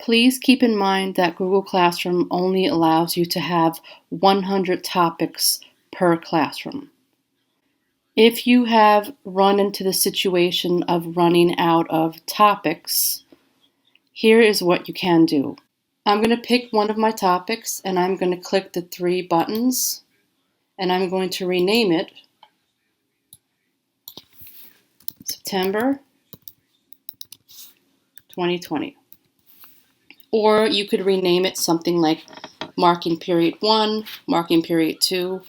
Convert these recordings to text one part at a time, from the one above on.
Please keep in mind that Google Classroom only allows you to have 100 topics per classroom. If you have run into the situation of running out of topics, here is what you can do. I'm going to pick one of my topics and I'm going to click the three buttons and I'm going to rename it September 2020. Or you could rename it something like Marking Period 1, Marking Period 2.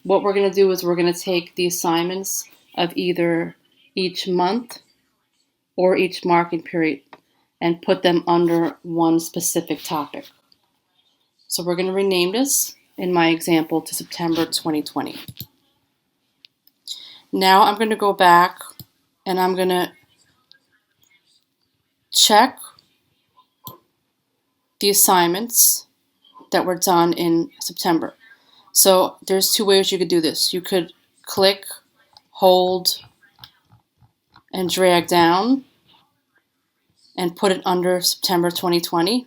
What we're going to do is we're going to take the assignments of either each month or each marking period and put them under one specific topic. So we're going to rename this, in my example, to September 2020. Now I'm going to go back and I'm going to check the assignments that were done in September. So there's two ways you could do this. You could click, hold, and drag down and put it under September 2020.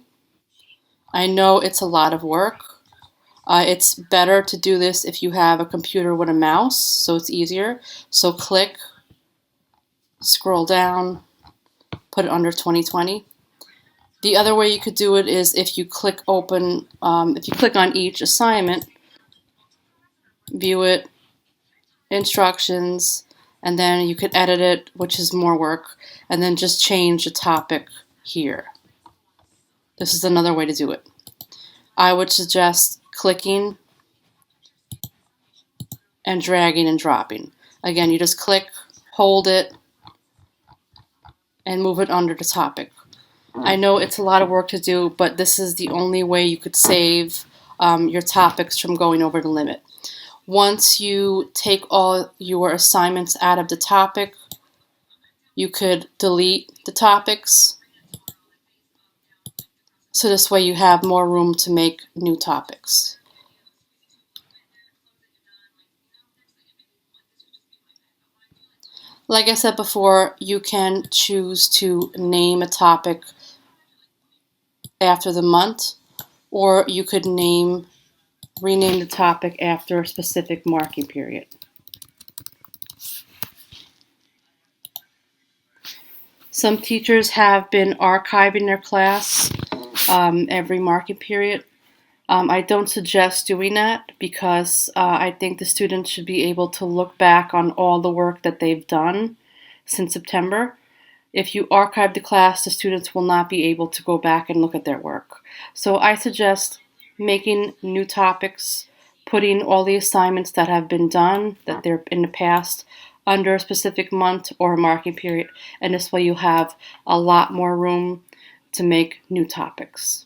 I know it's a lot of work. It's better to do this if you have a computer with a mouse, so it's easier. So click, scroll down, put it under 2020. The other way you could do it is if you click open, if you click on each assignment, view it, instructions, and then you could edit it, which is more work, and then just change the topic here. This is another way to do it. I would suggest clicking and dragging and dropping. Again, you just click, hold it, and move it under the topic. I know it's a lot of work to do, but this is the only way you could save your topics from going over the limit. Once you take all your assignments out of the topic, you could delete the topics. So this way you have more room to make new topics. Like I said before, you can choose to name a topic after the month, or you could rename the topic after a specific marking period. Some teachers have been archiving their class every marking period. I don't suggest doing that because I think the students should be able to look back on all the work that they've done since September. If you archive the class, the students will not be able to go back and look at their work. So I suggest making new topics, putting all the assignments that have been done, that they're in the past, under a specific month or a marking period, and this way you have a lot more room to make new topics.